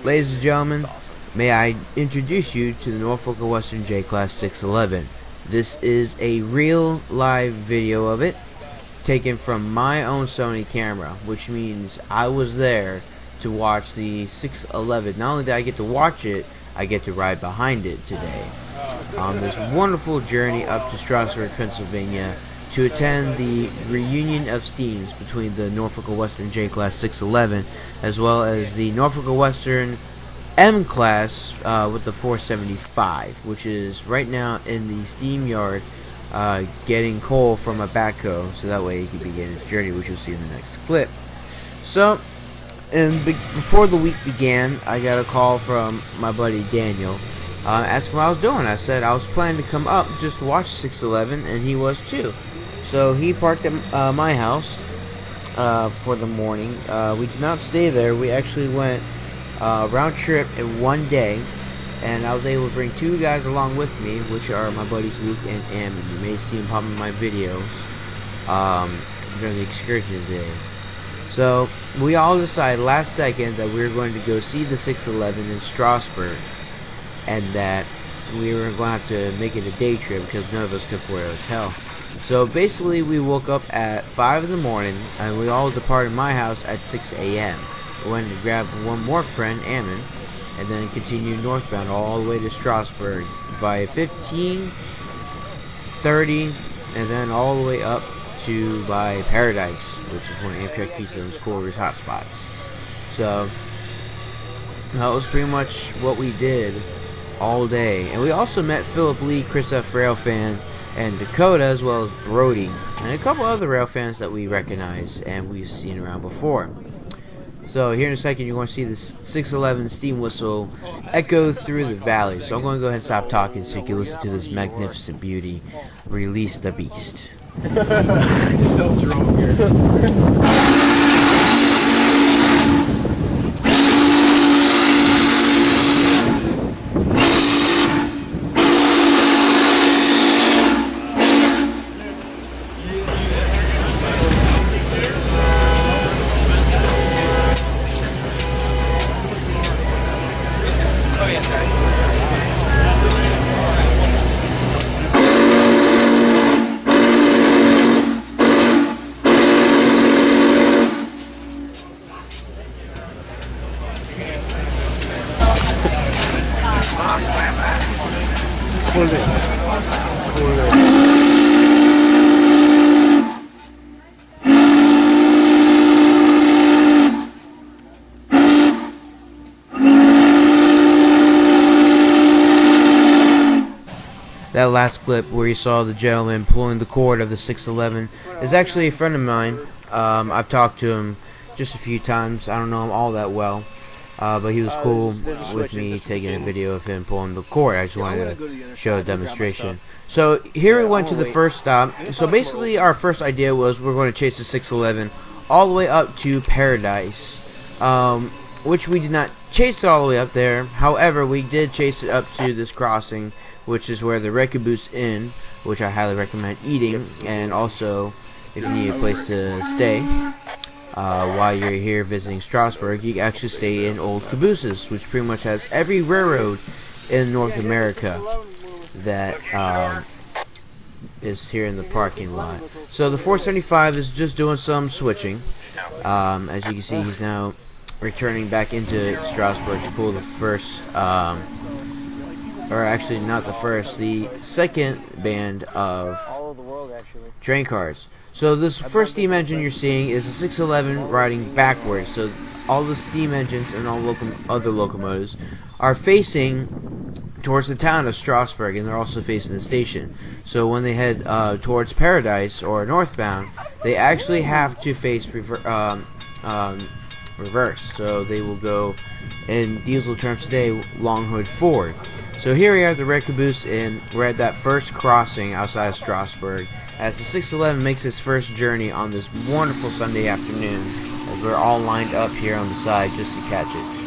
Ladies and gentlemen, may I introduce you to the Norfolk Western J Class 611. This is a real live video of it, taken from my own Sony camera, which means I was there to watch the 611. Not only did I get to watch it, I get to ride behind it today on this wonderful journey up to Strasburg, Pennsylvania, to attend the reunion of steams between the Norfolk Western J Class 611 as well as the Norfolk Western M Class with the 475, which is right now in the steam yard getting coal from a backhoe, so that way he can begin his journey, which you'll see in the next clip. So, before the week began, I got a call from my buddy Daniel asking what I was doing. I said I was planning to come up just to watch 611, and he was too. So he parked at my house for the morning. We did not stay there. We actually went round trip in one day, and I was able to bring two guys along with me, which are my buddies Luke and Ammon. You may see them pop in my videos during the excursion today. So we all decided last second that we were going to go see the 611 in Strasburg, and that we were going to have to make it a day trip because none of us could afford a hotel. So basically we woke up at 5 in the morning and we all departed my house at 6 a.m. We went to grab one more friend, Ammon, and then continued northbound all the way to Strasburg via 15, 30, and then all the way up to by Paradise, which is one of Amtrak Keystone Corridor's hotspots. So that was pretty much what we did all day. And we also met Philip Lee, Chris F. Railfan, and Dakota, as well as Brody, and a couple other rail fans that we recognize and we've seen around before. So here in a second you're going to see this 611 steam whistle echo through the valley. So I'm going to go ahead and stop talking so you can listen to this magnificent beauty. Release the beast. So drunk here. That last clip where you saw the gentleman pulling the cord of the 611 is actually a friend of mine. I've talked to him just a few times. I don't know him all that well, but he was cool with me taking a video of him pulling the cord. I just wanted to show a demonstration. So here we went to the first stop. So basically our first idea was we're going to chase the 611 all the way up to Paradise, which we did not chase it all the way up there. However, we did chase it up to this crossing, which is where the Red Caboose Inn, which I highly recommend eating, and also if you need a place to stay while you're here visiting Strasburg, you can actually stay in Old Cabooses, which pretty much has every railroad in North America that is here in the parking lot. So the 475 is just doing some switching. As you can see, he's now returning back into Strasburg to pull the first or actually not the first, the second band of train cars. So this first steam engine you're seeing is a 611 riding backwards. So all the steam engines and all other locomotives are facing towards the town of Strasburg, and they're also facing the station. So when they head towards Paradise or northbound, they actually have to face reverse. So they will go, in diesel terms today, long hood forward. So here we are at the Red Caboose Inn. We're at that first crossing outside of Strasburg as the 611 makes its first journey on this wonderful Sunday afternoon, as we're all lined up here on the side just to catch it.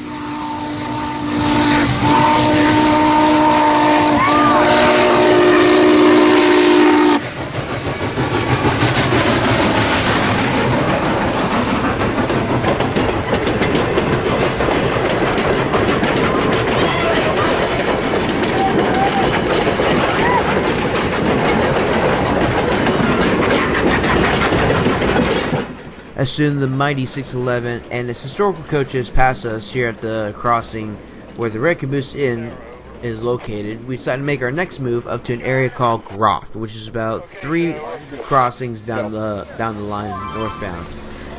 As soon the mighty 611 and its historical coaches pass us here at the crossing where the Red Caboose Inn is located, we decided to make our next move up to an area called Groft, which is about 3 crossings down the line northbound.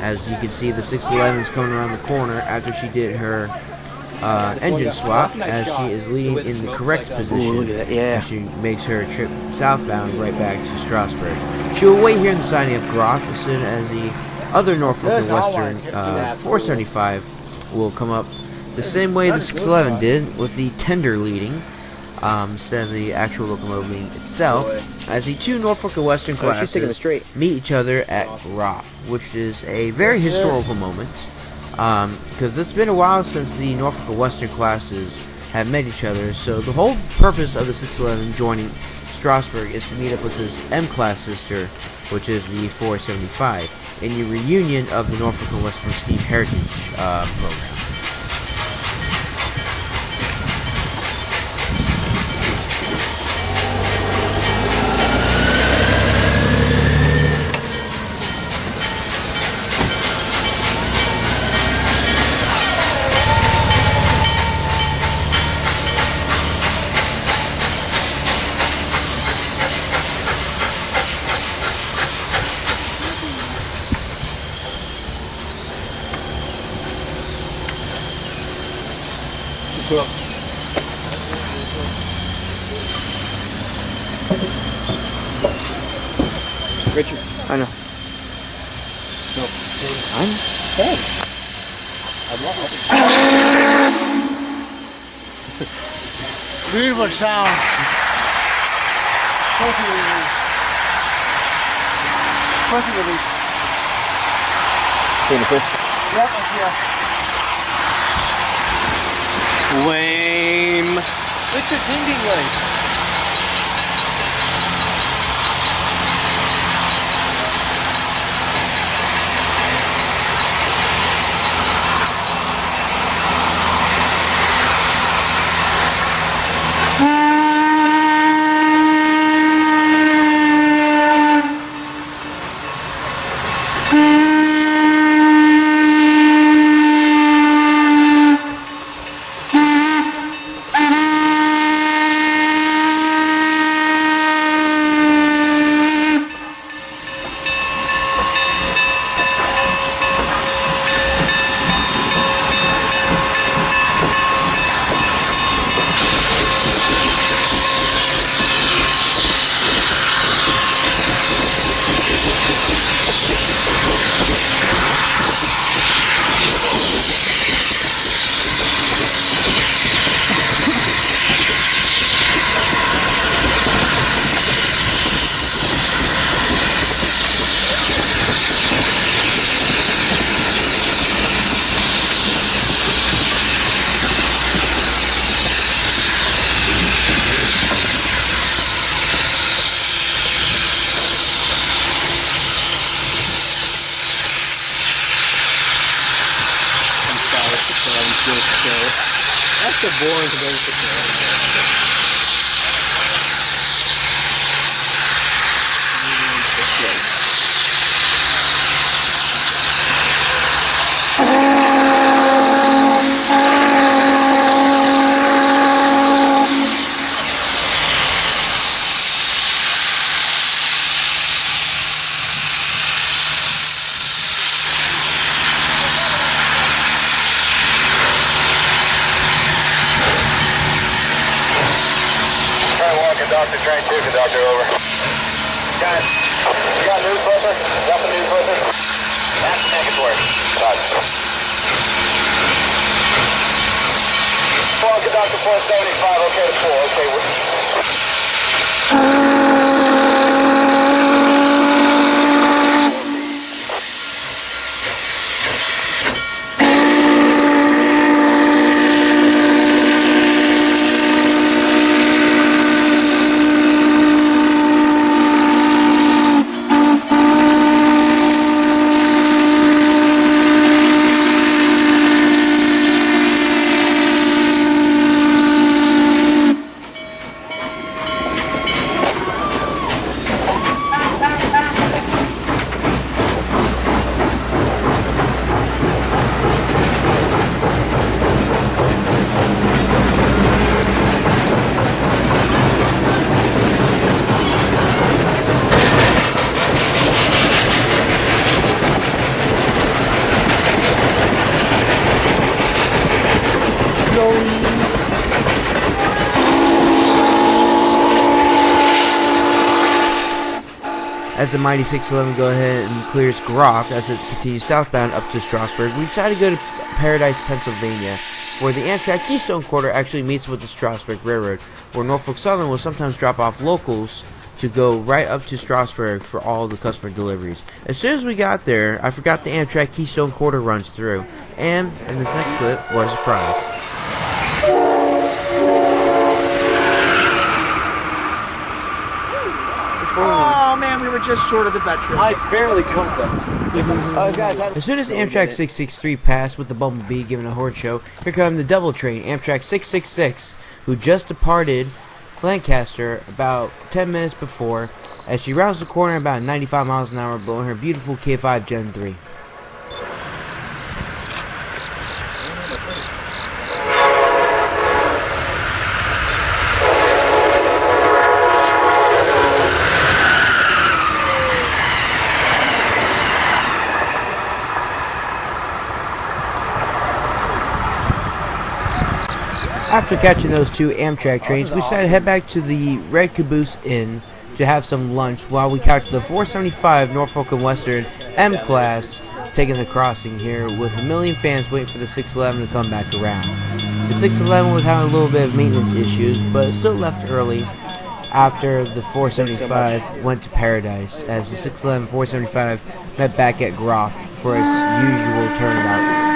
As you can see, the 611 is coming around the corner after she did her engine swap, as she is leading in the correct position. As she makes her trip southbound right back to Strasburg. She will wait here in the siding of Groft as soon as the other Norfolk and Western 475 will come up the same way the 611 did, with the tender leading instead of the actual locomotive leading itself, as the 2 Norfolk and Western classes meet each other at Groff, which is a very historical moment, because it's been a while since the Norfolk and Western classes have met each other. So the whole purpose of the 611 joining Strasburg is to meet up with this M-class sister, which is the 475, in the reunion of the Norfolk and Western Steam Heritage program. Cool. Richard. I know. No. I'm Hey. I'm not. Beautiful sound. Pussy release. Pussy release. seeing the push. Yep, yeah. Lame. It's a ding light. That's so boring to babysit. Conductor, train 2, conductor, over. Got it. You got news with us? Got the news with us? That's the negatory. Got it. Conductor 475, okay to 4, okay. As the mighty 611 go ahead and clears Groff as it continues southbound up to Strasburg, we decided to go to Paradise, Pennsylvania, where the Amtrak Keystone Quarter actually meets with the Strasburg Railroad, where Norfolk Southern will sometimes drop off locals to go right up to Strasburg for all the customer deliveries. As soon as we got there, I forgot the Amtrak Keystone Quarter runs through, and in this next clip was a surprise. Oh man, we were just short of the veterans. I barely covered them. Guys, As soon as Amtrak 663 passed with the Bumblebee giving a horn show, here come the double train, Amtrak 666, who just departed Lancaster about 10 minutes before, as she rounds the corner about 95 miles an hour, blowing her beautiful K5 Gen 3. After catching those two Amtrak trains, we decided to head back to the Red Caboose Inn to have some lunch while we catch the 475 Norfolk and Western M Class taking the crossing here, with a million fans waiting for the 611 to come back around. The 611 was having a little bit of maintenance issues, but it still left early after the 475 went to Paradise, as the 611 475 met back at Groff for its usual turnabout.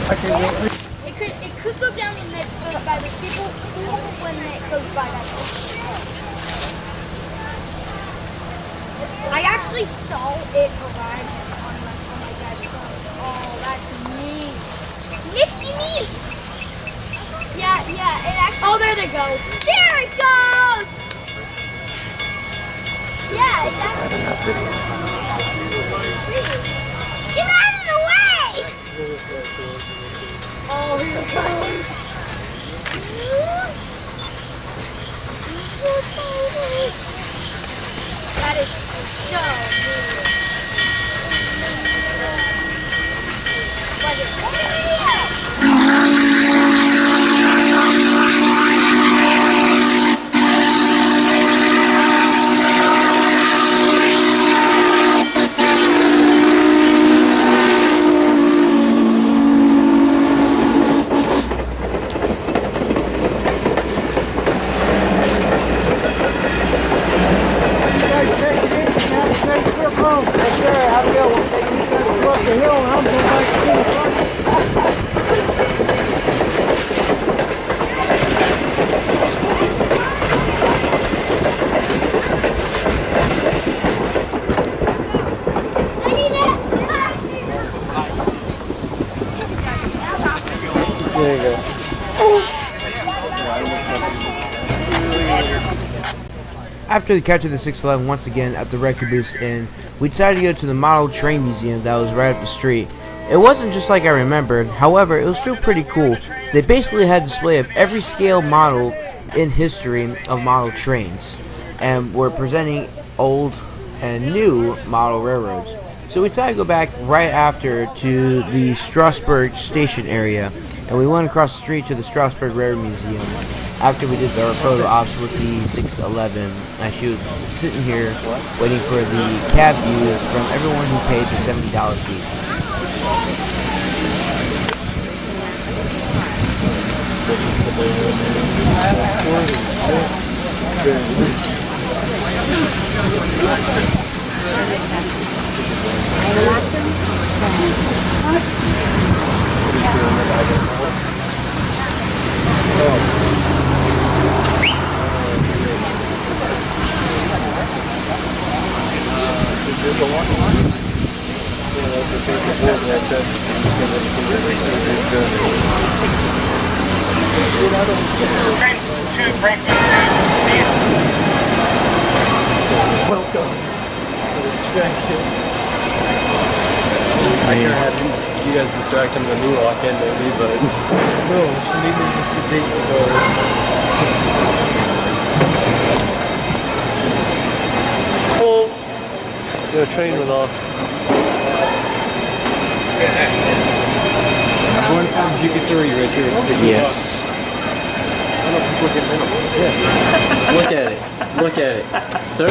It could go down and it goes by the people when it goes by that way. I actually saw it arrive on my dad's phone. Oh, that's neat. Nifty neat. Yeah, it actually. Oh, there they go. There it goes. Yeah, get out of the way! Oh, here it comes. That is so weird. There you go. After the catch of the 611 once again at the Wrecker Boost Inn, we decided to go to the Model Train Museum that was right up the street. It wasn't just like I remembered, however, it was still pretty cool. They basically had a display of every scale model in history of model trains, and were presenting old and new model railroads. So we decided to go back right after to the Strasburg station area, and we went across the street to the Strasburg Railroad Museum after we did our photo ops with the 611, as she was sitting here waiting for the cab views from everyone who paid the $70 fee. Welcome to the distraction. I can have you guys distract him when you walk in, maybe, but no, she needed to sedate the train went off. One time you get through, Richard. Yes. Look at it. Look at it. Sir?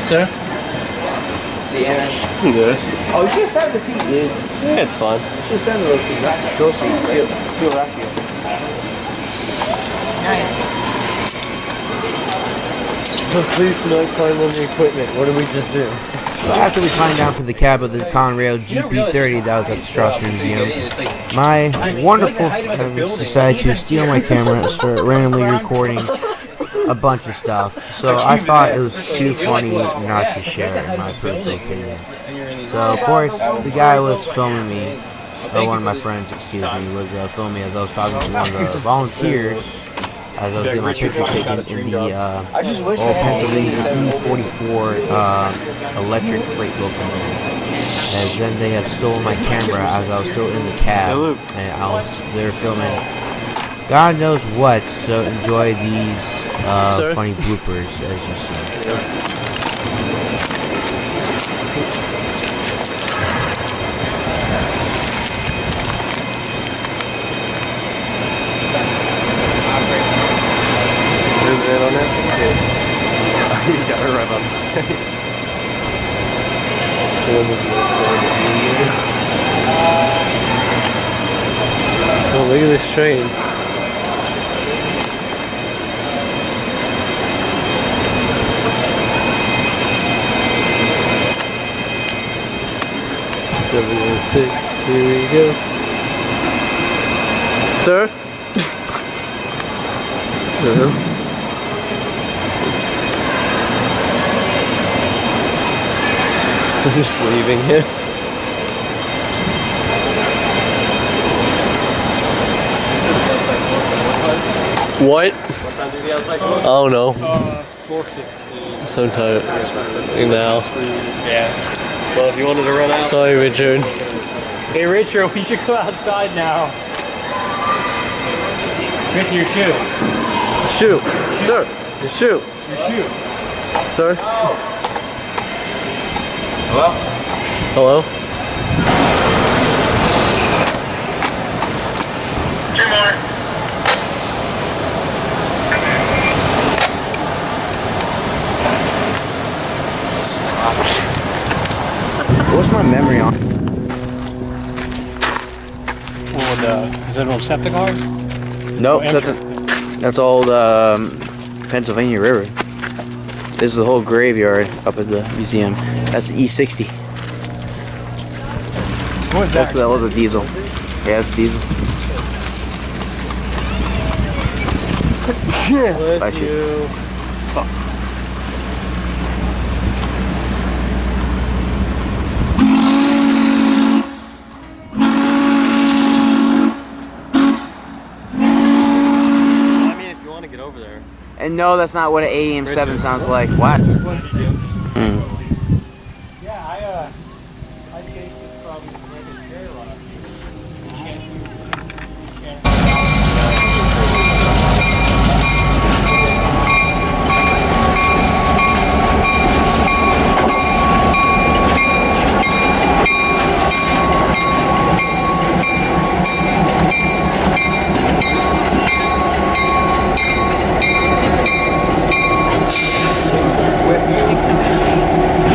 Sir? See, Anna? Yes. Oh, you should have sat in the seat, dude. Yeah, it's fine. You should have sat in the go seat. Feel that feel. Nice. Please do not climb on the equipment. What did we just do? So after we climbed down from the cab of the Conrail GP30 that was at the Strasburg Museum, my wonderful friends decided to steal my camera and start randomly recording a bunch of stuff. So I thought it was too funny not to share, in my personal opinion. So of course, the guy was filming me, or one of my friends, excuse me, was filming me as I was talking to one of the volunteers as I was getting my picture taken in the old Pennsylvania E44 electric freight locomotive. And then they have stolen my camera as I was still in the cab, and they were filming God knows what, so enjoy these funny bloopers as you see. Zoom in on it? You gotta run on the stage. Oh, look at this train. W6. Here we go. Sir? I'm just leaving here. What? What time do the outside close? Oh no. 4:15. So tired. Now. Yeah. Well, if you wanted to run out. Sorry, Richard. Hey, Richard, we should go outside now. With your shoe. Shoot. Sir. Your shoe. Your shoe. Sir. Hello? Hello? Two more. What's my memory on? Is that an old septic card? Nope, Oh, that's all the Pennsylvania River. This is the whole graveyard up at the museum. That's the E60. What is That was a diesel. Yeah, it's diesel. Bless shit. you. I mean, if you want to get over there. And no, that's not what an AM7 sounds like. What? Yeah, I chased it from Lincoln Fairlock. Whiskey.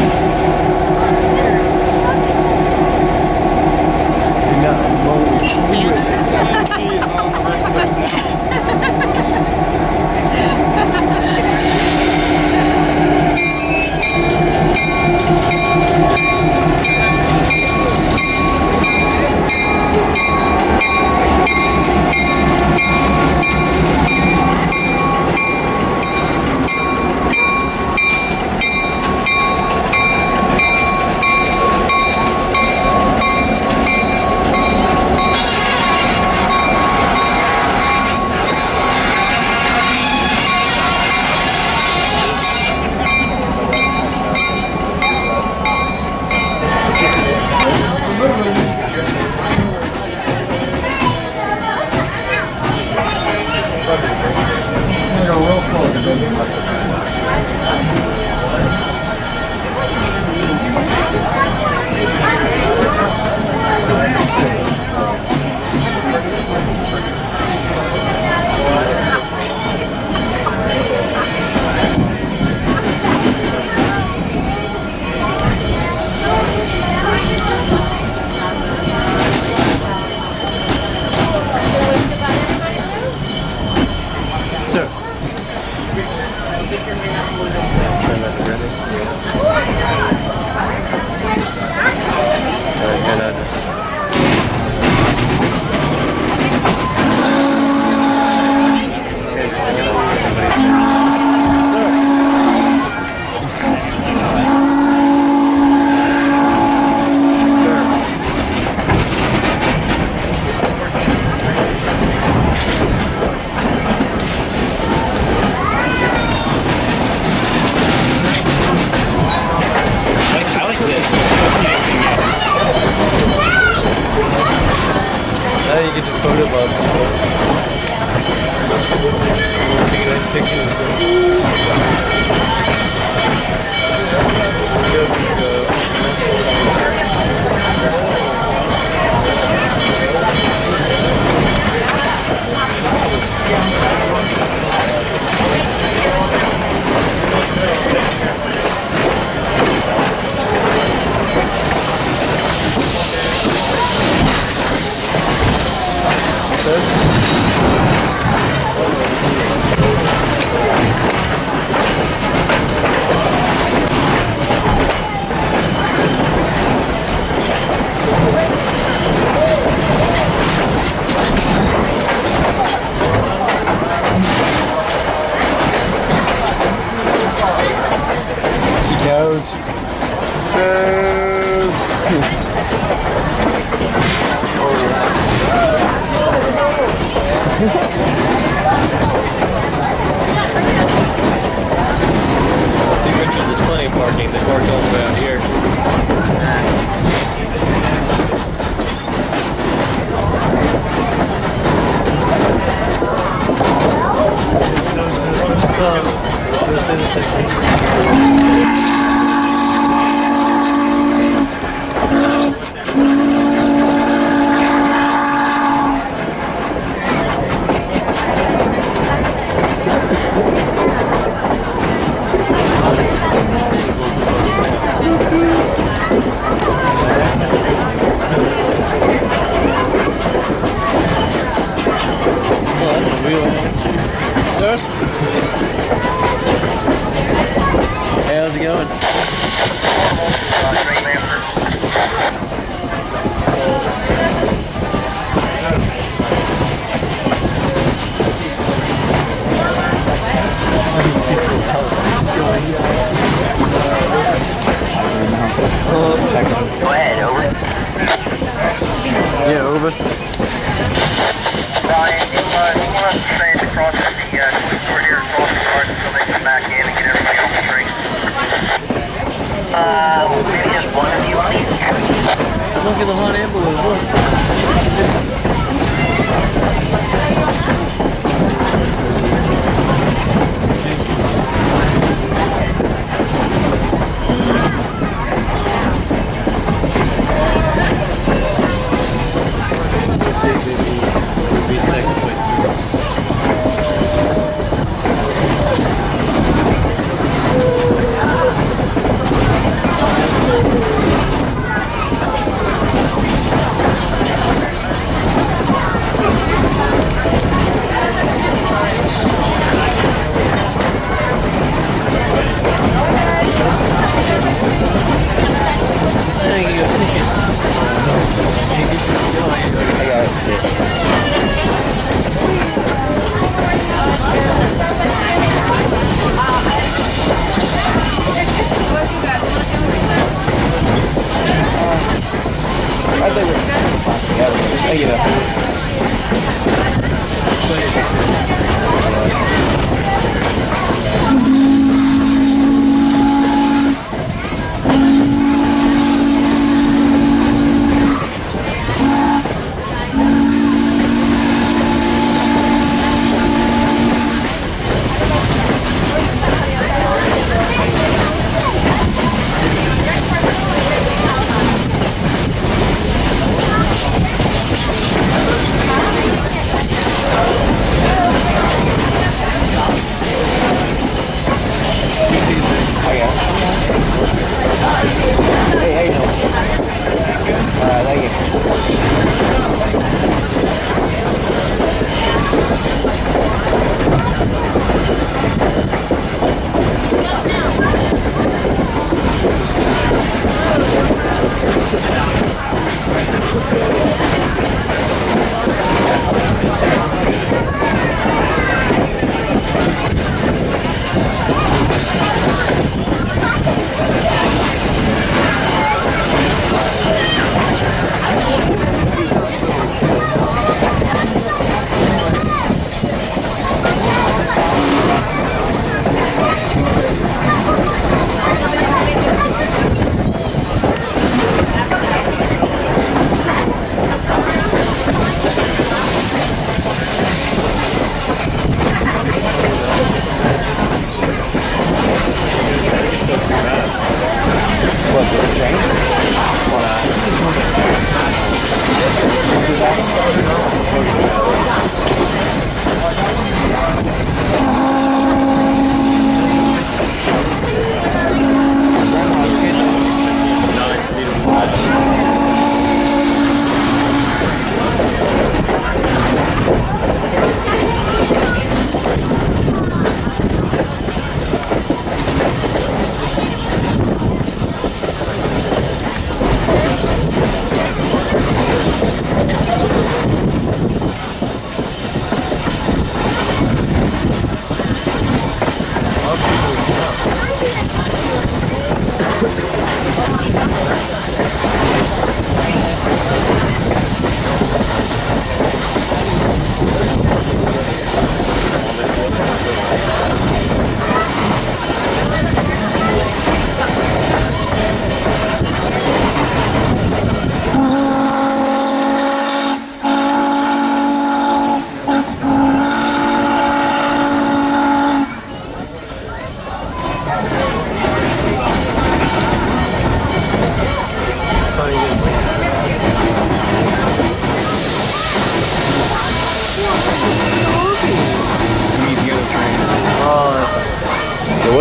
Nose. See, Richard, there's plenty of parking. They parked all the way out here. Sir? Hey, how's it going? Go ahead, over. Yeah, over. Ryan, you want the train to cross the we're here across the yard until they come back in and get everybody off the train.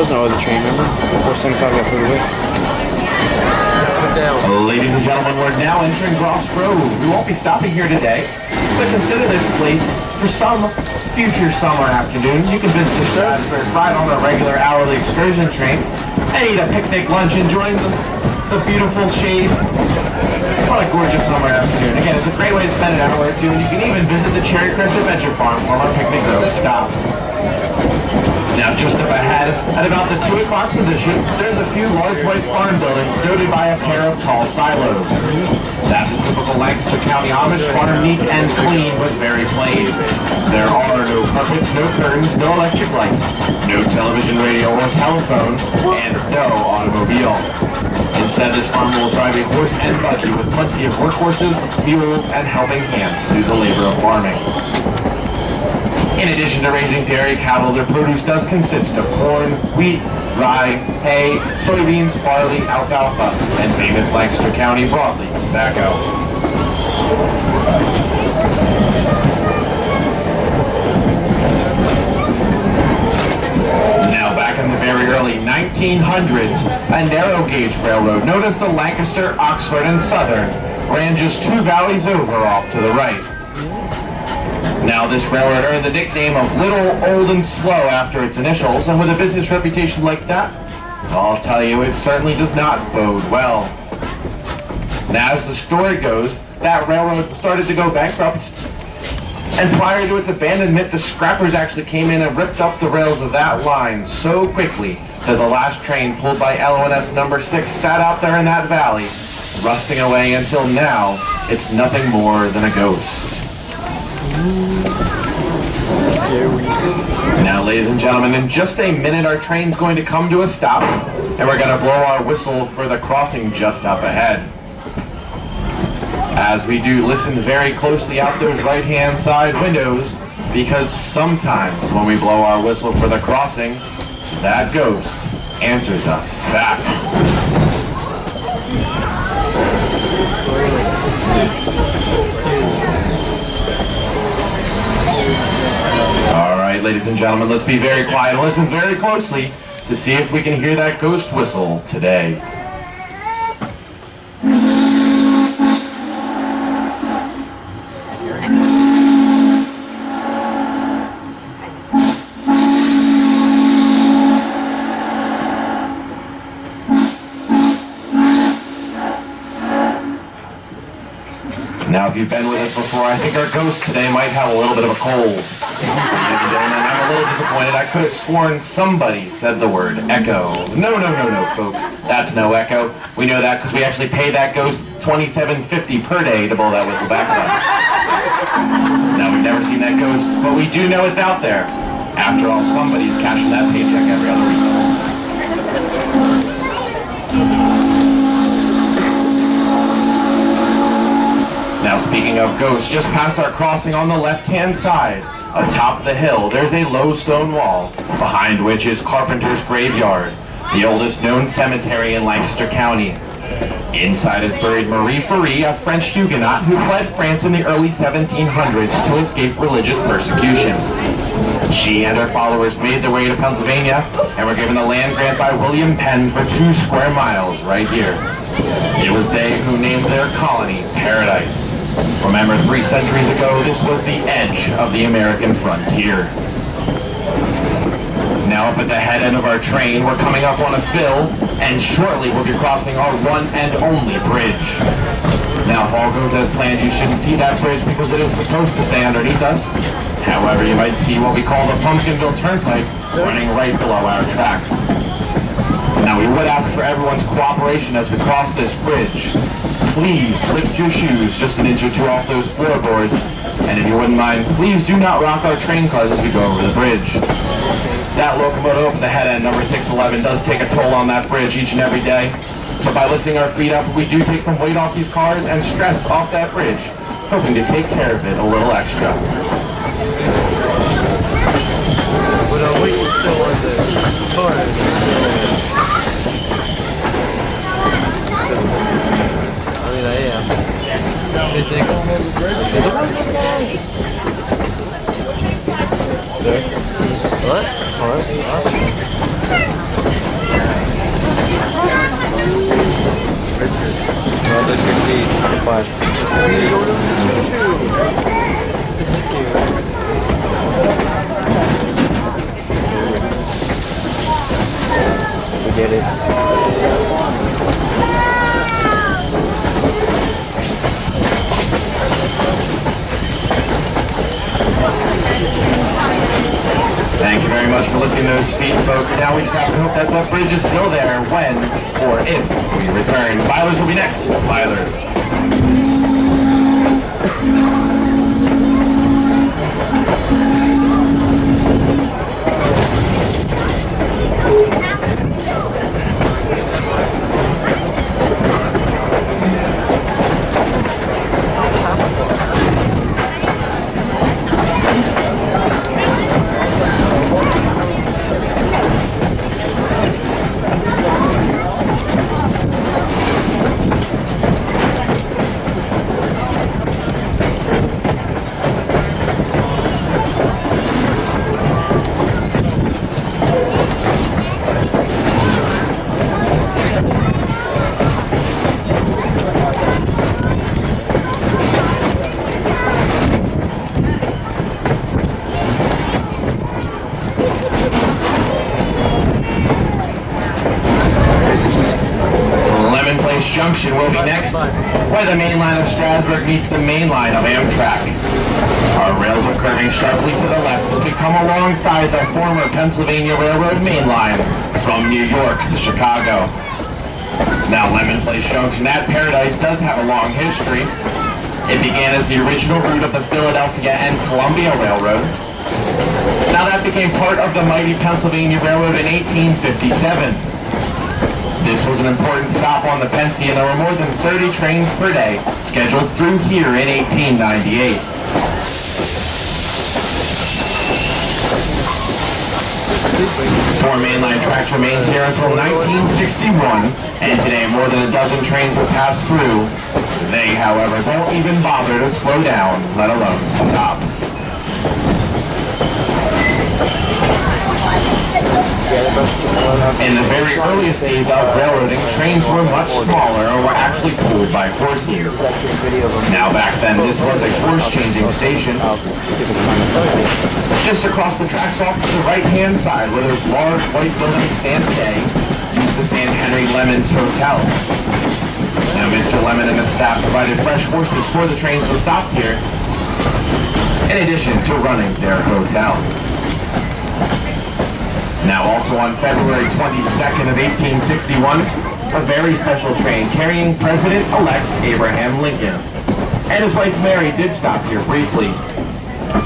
was no other train, remember? 475 got put away. Ladies and gentlemen, we're now entering Groff's Grove. We won't be stopping here today, but consider this place for some future summer afternoon. You can visit the Strasburg ride on a regular hourly excursion train and eat a picnic lunch enjoying the beautiful shade. What a gorgeous summer afternoon. Again, it's a great way to spend an hour or two, and you can even visit the Cherry Crest Adventure Farm from our picnic road stop. Now, just up ahead, at about the 2 o'clock position, there's a few large white farm buildings noted by a pair of tall silos. That's a typical Lancaster County Amish farm, neat and clean, but very plain. There are no carpets, no curtains, no electric lights, no television, radio, or telephone, and no automobile. Instead, this farm will drive a horse and buggy with plenty of workhorses, mules, and helping hands to do the labor of farming. In addition to raising dairy cattle, their produce does consist of corn, wheat, rye, hay, soybeans, barley, alfalfa, and famous Lancaster County broadleaf tobacco. Now back in the very early 1900s, a narrow gauge railroad known as the Lancaster, Oxford, and Southern ran just 2 valleys over off to the right. Now, this railroad earned the nickname of Little, Old, and Slow after its initials, and with a business reputation like that, I'll tell you, it certainly does not bode well. Now, as the story goes, that railroad started to go bankrupt, and prior to its abandonment, the scrappers actually came in and ripped up the rails of that line so quickly that the last train pulled by LONS number 6 sat out there in that valley, rusting away until now, it's nothing more than a ghost. Now, ladies and gentlemen, in just a minute our train's going to come to a stop, and we're going to blow our whistle for the crossing just up ahead. As we do, listen very closely out those right-hand side windows, because sometimes when we blow our whistle for the crossing, that ghost answers us back. All right, ladies and gentlemen, let's be very quiet and listen very closely to see if we can hear that ghost whistle today. Now, if you've been with us before, I think our ghost today might have a little bit of a cold. Ladies and gentlemen, I'm a little disappointed. I could have sworn somebody said the word echo. No, folks. That's no echo. We know that because we actually pay that ghost $27.50 per day to blow that whistle back at us. Now, we've never seen that ghost, but we do know it's out there. After all, somebody's cashing that paycheck every other week. Now, speaking of ghosts, just past our crossing on the left-hand side, atop the hill, there's a low stone wall, behind which is Carpenter's Graveyard, the oldest known cemetery in Lancaster County. Inside is buried Marie Ferry, a French Huguenot who fled France in the early 1700s to escape religious persecution. She and her followers made their way to Pennsylvania and were given a land grant by William Penn for 2 square miles right here. It was they who named their colony Paradise. Remember, 3 centuries ago, this was the edge of the American frontier. Now up at the head end of our train, we're coming up on a fill, and shortly we'll be crossing our one and only bridge. Now, if all goes as planned, you shouldn't see that bridge because it is supposed to stay underneath us. However, you might see what we call the Pumpkinville Turnpike running right below our tracks. Now, we would ask for everyone's cooperation as we cross this bridge. Please lift your shoes just an inch or 2 off those floorboards, and if you wouldn't mind, please do not rock our train cars as we go over the bridge. That locomotive up at the head end, number 611, does take a toll on that bridge each and every day. So by lifting our feet up, we do take some weight off these cars and stress off that bridge, hoping to take care of it a little extra. But our weight is still on the car. I am. Physics. What? Why? This is scary. We did it. Thank you very much for lifting those feet, folks. Now we just have to hope that the bridge is still there when or if we return. Milers will be next. Milers. Junction will be next, where the main line of Strasburg meets the main line of Amtrak. Our rails are curving sharply to the left to come alongside the former Pennsylvania Railroad main line from New York to Chicago. Now Lemon Place Junction at Paradise does have a long history. It began as the original route of the Philadelphia and Columbia Railroad. Now that became part of the mighty Pennsylvania Railroad in 1857. This was an important stop on the Pennsy, and there were more than 30 trains per day scheduled through here in 1898. Four mainline tracks remained here until 1961, and today more than a dozen trains will pass through. They, however, don't even bother to slow down, let alone stop. In the very earliest days of railroading, trains were much smaller and were actually pulled by horses. Now back then, this was a horse-changing station. Just across the tracks off to the right-hand side, where those large white buildings stand today, used to stand Henry Lemon's Hotel. Now Mr. Lemon and his staff provided fresh horses for the trains to stop here, in addition to running their hotel. Now also on February 22nd of 1861, a very special train carrying President-elect Abraham Lincoln and his wife Mary did stop here briefly.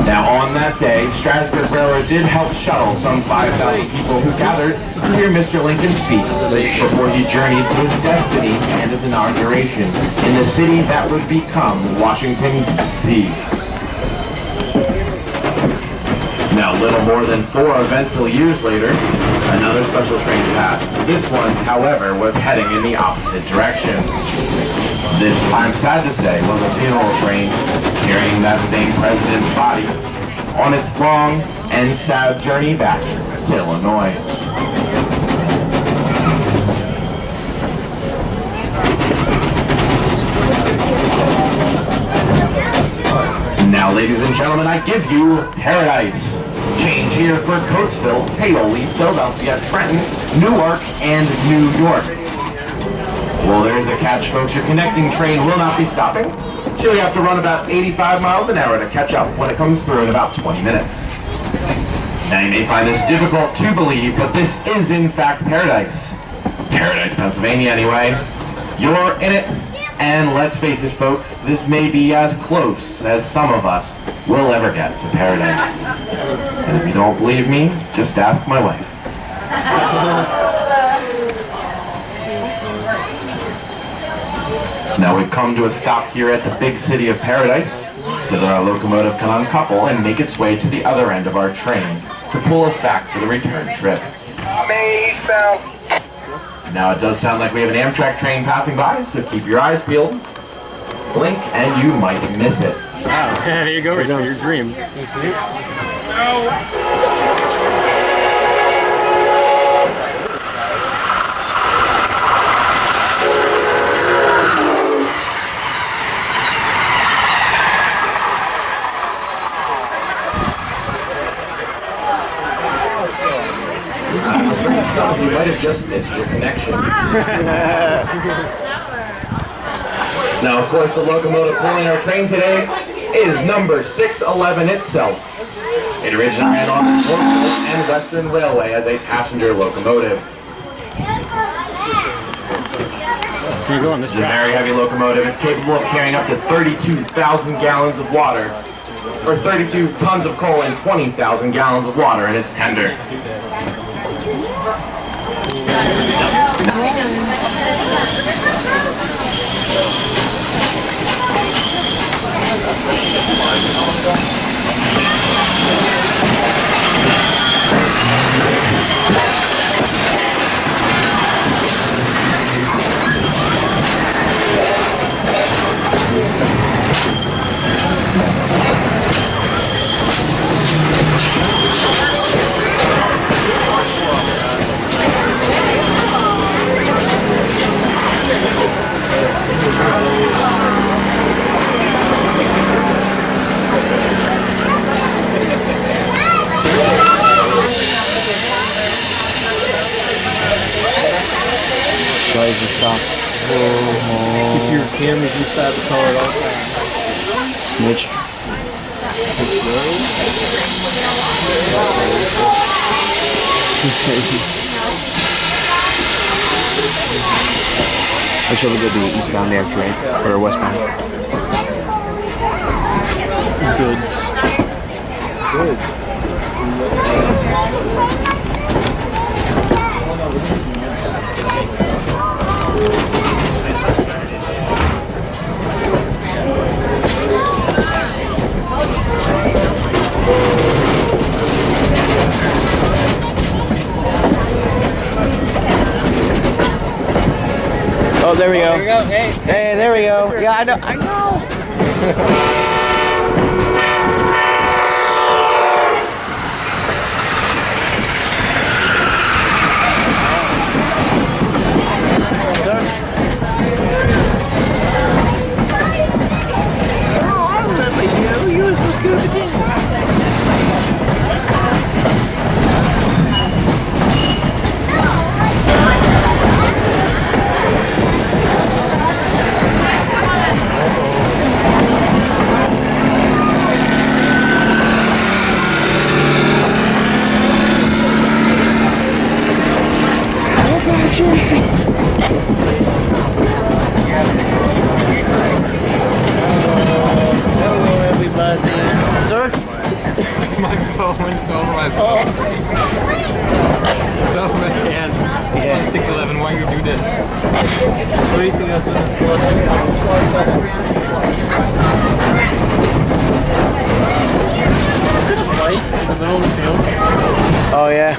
Now on that day, Strasburg Railroad did help shuttle some 5,000 people who gathered to hear Mr. Lincoln speak before he journeyed to his destiny and his inauguration in the city that would become Washington, D.C. Now, little more than 4 eventful years later, another special train passed. This one, however, was heading in the opposite direction. This, I'm sad to say, was a funeral train carrying that same president's body on its long and sad journey back to Illinois. Now, ladies and gentlemen, I give you Paradise. Change here for Coatesville, Paoli, Philadelphia, Trenton, Newark, and New York. Well, there's a catch, folks. Your connecting train will not be stopping. She'll have to run about 85 miles an hour to catch up when it comes through in about 20 minutes. Now, you may find this difficult to believe, but this is, in fact, Paradise. Paradise, Pennsylvania, anyway. You're in it. And let's face it, folks, this may be as close as some of us will ever get to paradise. And if you don't believe me, just ask my wife. Now we've come to a stop here at the big city of Paradise, so that our locomotive can uncouple and make its way to the other end of our train to pull us back for the return trip. Now it does sound like we have an Amtrak train passing by, so keep your eyes peeled. Blink and you might miss it. Wow, there you go, Richard, your dream. You see it? just missed your connection. Now, of course, the locomotive pulling our train today is number 611 itself. It originally ran on the Norfolk and Western Railway as a passenger locomotive. So you go on this It's a very heavy locomotive. It's capable of carrying up to 32,000 gallons of water, or 32 tons of coal and 20,000 gallons of water in its tender. Guys, just stop. Keep your cameras inside the car at all times. Snitch. Which will go be eastbound after, right? Or westbound? Goods. Good. Oh, there we go. There we go. Hey. Hey, there we go. Yeah, I know. I know. My phone, it's over my phone. It's over my hands. Yeah. 611, why you do this? Racing us with the Is it a light in the middle of the field? Oh, yeah.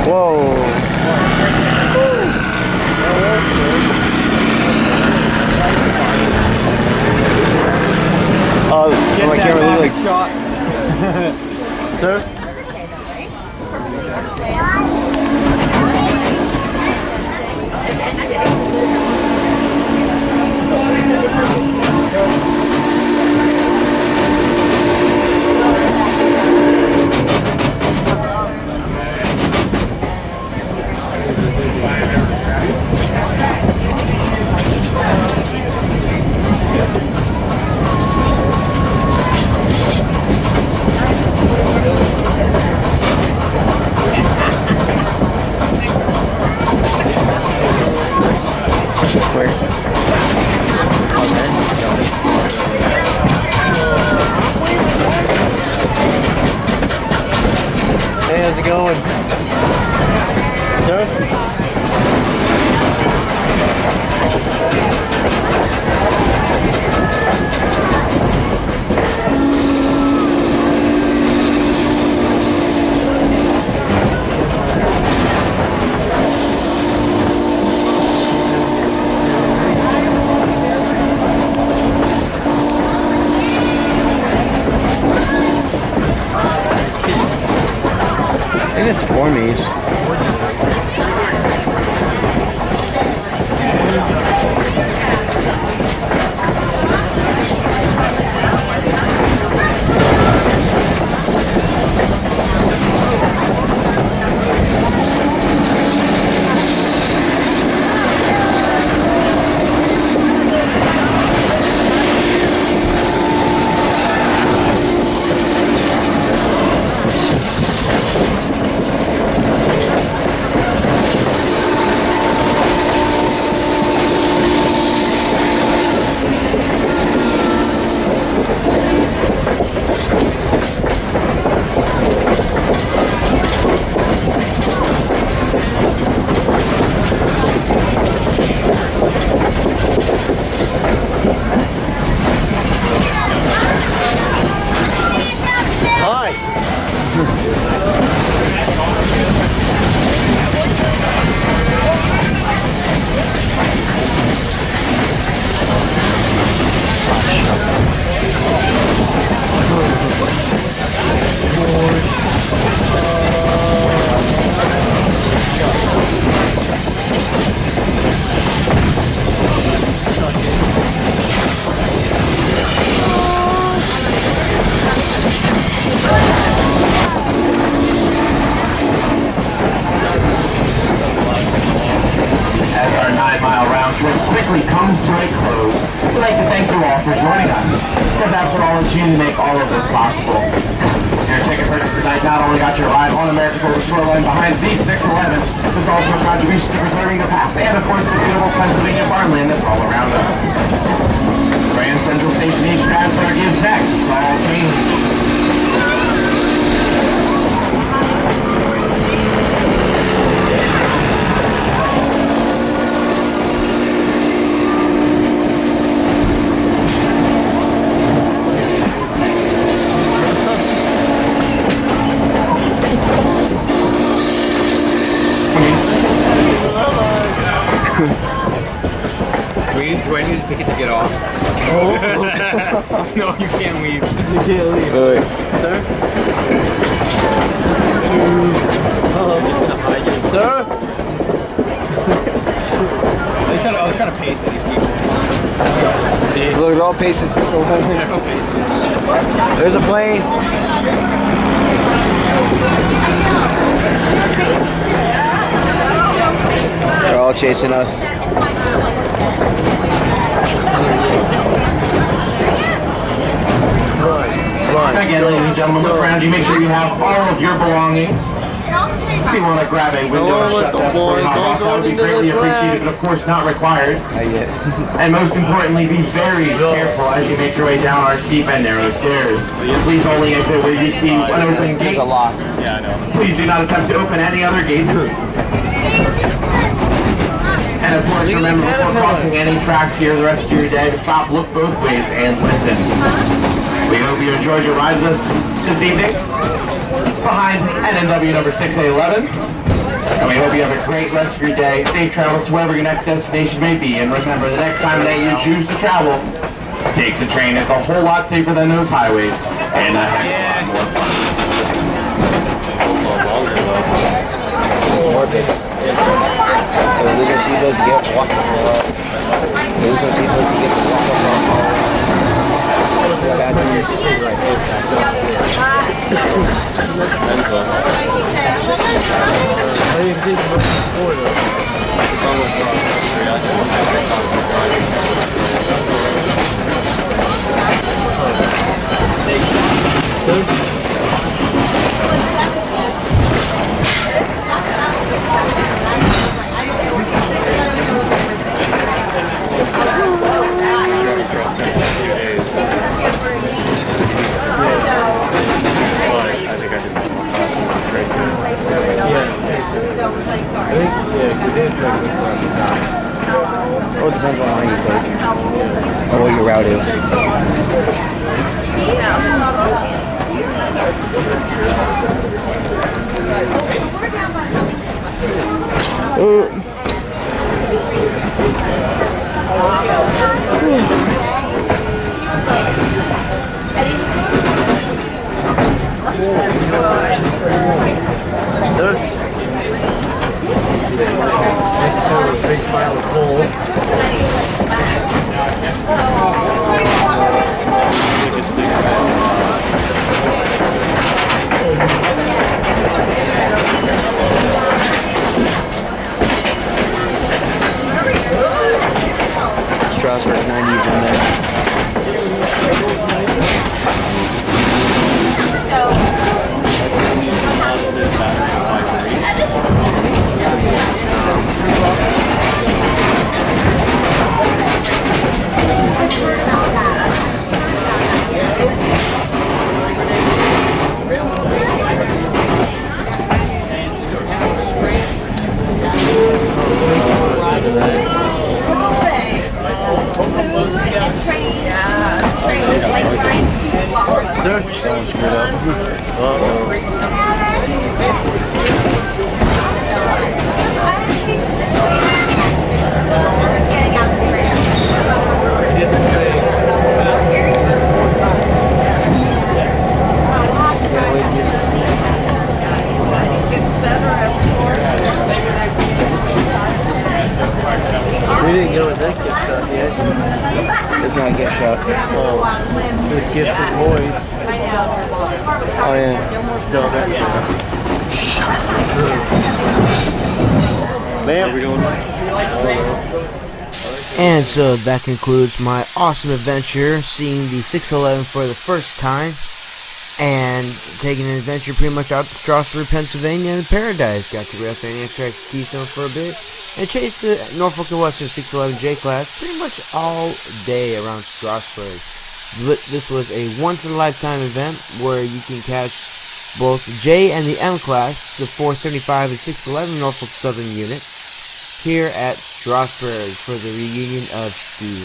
Whoa. Oh, my camera look like shot. Sir? Hey, how's it going? Sir? I think it's Ormies. comes to a close, we'd like to thank you all for joining us, because after all, it's you who make all of this possible. Your ticket purchase tonight not only got your ride on America's Oldest Shoreline behind the 611, it's also a contribution to preserving the past and, of course, the beautiful Pennsylvania farmland that's all around us. Grand Central Station East Strasburg is next. All change. Do I need a ticket to get off? No, you can't leave. You can't leave. Wait. Sir? Oh, I'm just gonna hide you. Sir? I was trying to pace these people. See? Look, they're all pacing 611. They're all pacing. There's a plane. They're all chasing us. Again, ladies and gentlemen, look around you. Make sure you have all of your belongings. If you want to grab a window or shut that door and hop off, that would be greatly appreciated, but of course not required. And most importantly, be very careful as you make your way down our steep and narrow stairs. Please only exit where you see an open gate. Yeah, I know. Please do not attempt to open any other gates. And of course, remember before crossing any tracks here the rest of your day to stop, look both ways, and listen. We hope you enjoyed your ride with us this evening behind NNW number 6811. And we hope you have a great rest of your day. Safe travels to wherever your next destination may be. And remember, the next time that you choose to travel, take the train. It's a whole lot safer than those highways. And a heck of a lot more fun. We're gonna see those get walking around. We're gonna see those get walking around. Oh, it depends on how you take or what your route is. Next to a big pile of coal. Strasburg 90s in there. Sir? Someone screwed up. We didn't go with that gift shop yet. It's not a gift shop. Oh, the gifts and boys. Oh yeah. Man, Are we going? And so that concludes my awesome adventure, seeing the 611 for the first time, and taking an adventure pretty much out to Strasburg, Pennsylvania, and Paradise. Got to rest on the Amtraks Keystone for a bit, and chased the Norfolk Western 611 J Class pretty much all day around Strasburg. This was a once-in-a-lifetime event where you can catch both the J and the M Class, the 475 and 611 Norfolk Southern units, here at Strasburg for the reunion of Steam.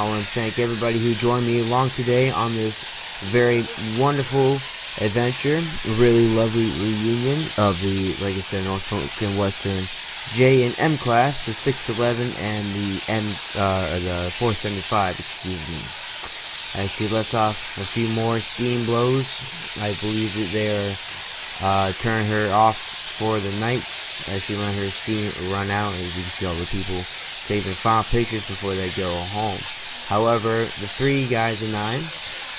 I want to thank everybody who joined me along today on this very wonderful adventure. Really lovely reunion of the, like I said, Norfolk and Western J and M Class, the 611 and the 475, excuse me. As she lets off a few more steam blows, I believe that they are turning her off for the night, as she let her steam run out, and you can see all the people taking final pictures before they go home. However, the 3 guys and I,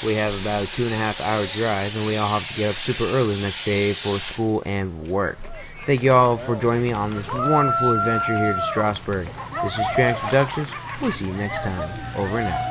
we have about a 2.5 hour drive, and we all have to get up super early the next day for school and work. Thank you all for joining me on this wonderful adventure here to Strasburg. This is Amtraks Productions. We'll see you next time. Over and out.